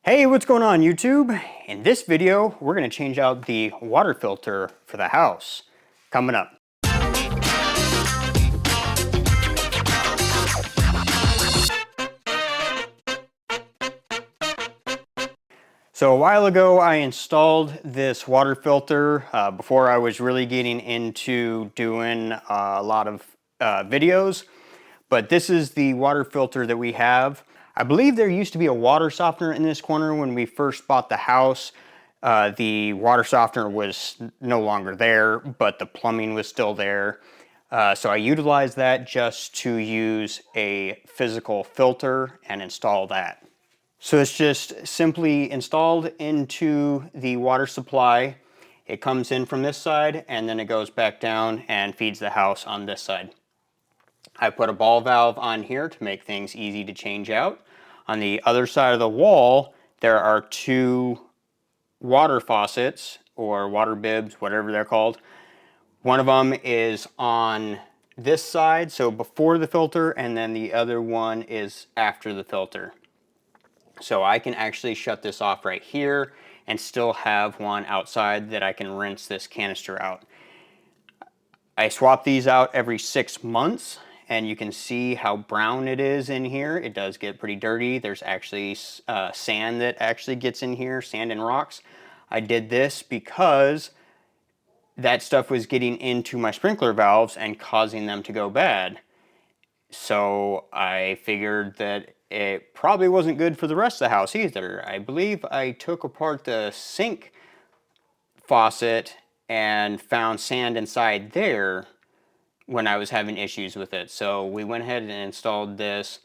Hey, what's going on YouTube? In this video, we're going to change out the water filter for the house. Coming up. So a while ago, I installed this water filter before I was really getting into doing a lot of videos. But this is the water filter that we have. I believe there used to be a water softener in this corner when we first bought the house. The water softener was no longer there, but the plumbing was still there. So I utilized that just to use a physical filter and install that. So it's just simply installed into the water supply. It comes in from this side and then it goes back down and feeds the house on this side. I put a ball valve on here to make things easy to change out. On the other side of the wall, there are two water faucets or water bibs, whatever they're called. One of them is on this side, so before the filter, and then the other one is after the filter. So I can actually shut this off right here and still have one outside that I can rinse this canister out. I swap these out every 6 months. And you can see how brown it is in here. It does get pretty dirty. There's actually sand that actually gets in here, sand and rocks. I did this because that stuff was getting into my sprinkler valves and causing them to go bad. So I figured that it probably wasn't good for the rest of the house either. I believe I took apart the sink faucet and found sand inside there when I was having issues with it. So we went ahead and installed this,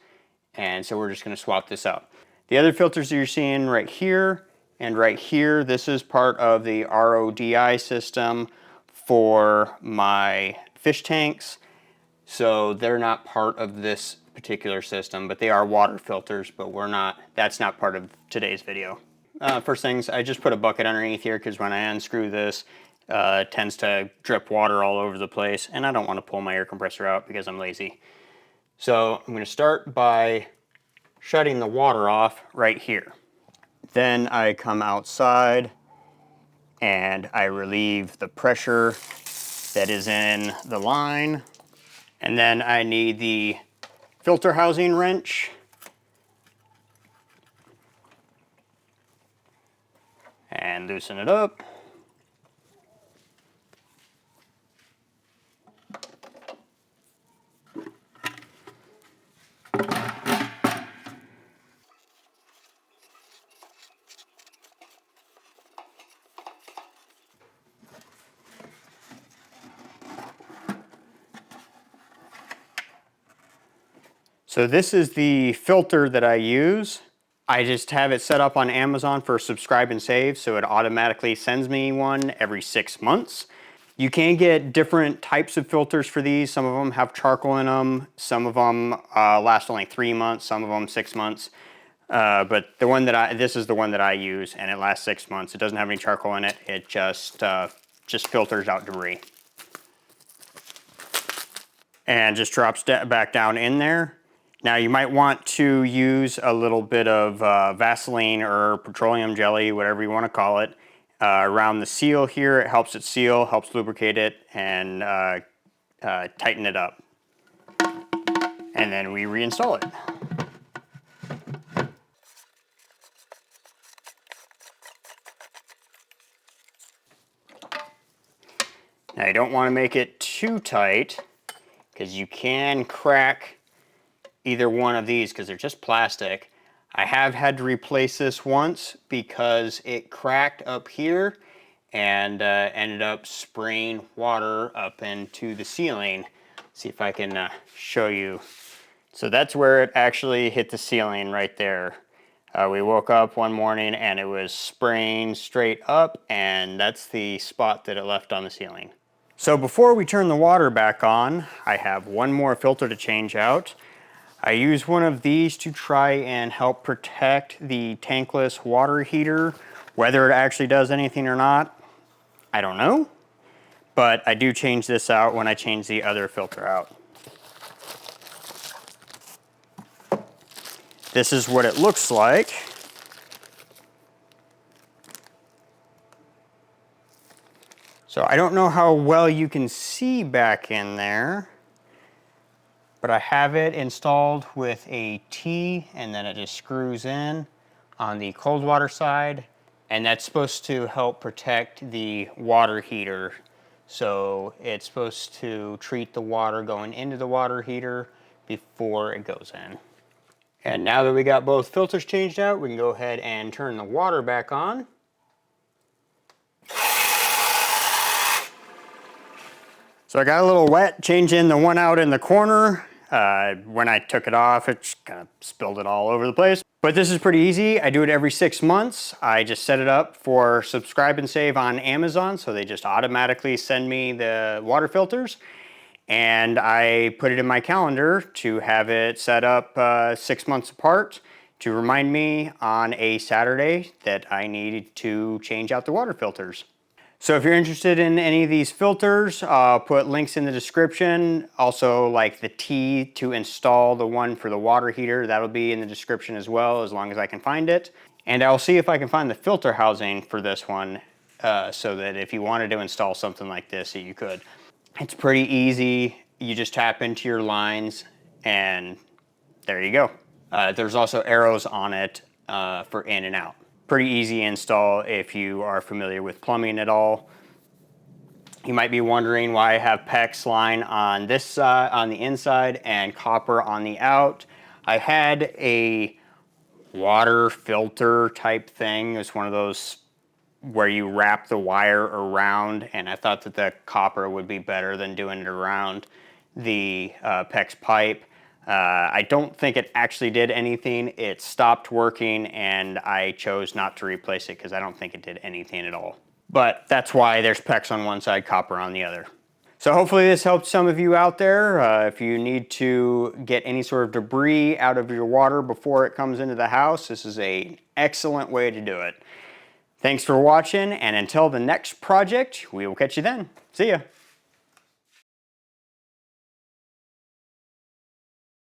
and so we're just going to swap this out. The other filters that you're seeing right here and right here, this is part of the RODI system for my fish tanks. So they're not part of this particular system, but they are water filters, but that's not part of today's video. First things, I just put a bucket underneath here because when I unscrew this, it tends to drip water all over the place, and I don't want to pull my air compressor out because I'm lazy. So I'm going to start by shutting the water off right here. Then I come outside and I relieve the pressure that is in the line. And then I need the filter housing wrench. And loosen it up. So this is the filter that I use. I just have it set up on Amazon for subscribe and save, so it automatically sends me one every 6 months. You can get different types of filters for these. Some of them have charcoal in them. Some of them last only 3 months, some of them 6 months. But this is the one that I use, and it lasts 6 months. It doesn't have any charcoal in it. It just filters out debris. And just drops back down in there. Now you might want to use a little bit of Vaseline or petroleum jelly, whatever you want to call it, around the seal here. It helps it seal, helps lubricate it, and tighten it up. And then we reinstall it. Now you don't want to make it too tight because you can crack either one of these because they're just plastic. I have had to replace this once because it cracked up here and ended up spraying water up into the ceiling. See if I can show you. So that's where it actually hit the ceiling right there. We woke up one morning and it was spraying straight up, and that's the spot that it left on the ceiling. So before we turn the water back on, I have one more filter to change out. I use one of these to try and help protect the tankless water heater. Whether it actually does anything or not, I don't know. But I do change this out when I change the other filter out. This is what it looks like. So I don't know how well you can see back in there, but I have it installed with a T, and then it just screws in on the cold water side, and that's supposed to help protect the water heater. So it's supposed to treat the water going into the water heater before it goes in. And now that we got both filters changed out, we can go ahead and turn the water back on. So I got a little wet changing the one out in the corner. When I took it off, it just kind of spilled it all over the place. But this is pretty easy. I do it every 6 months. I just set it up for subscribe and save on Amazon, so they just automatically send me the water filters. And I put it in my calendar to have it set up 6 months apart to remind me on a Saturday that I need to change out the water filters. So if you're interested in any of these filters, I'll put links in the description. Also, like the T to install the one for the water heater, that'll be in the description as well, as long as I can find it. And I'll see if I can find the filter housing for this one, so that if you wanted to install something like this, that you could. It's pretty easy. You just tap into your lines and there you go. There's also arrows on it for in and out. Pretty easy install if you are familiar with plumbing at all. You might be wondering why I have PEX line on this side, on the inside, and copper on the out. I had a water filter type thing. It's one of those where you wrap the wire around, and I thought that the copper would be better than doing it around the PEX pipe. I don't think it actually did anything. It stopped working, and I chose not to replace it because I don't think it did anything at all. But that's why there's PEX on one side, copper on the other. So hopefully this helped some of you out there. If you need to get any sort of debris out of your water before it comes into the house, this is an excellent way to do it. Thanks for watching, and until the next project, we will catch you then. See ya.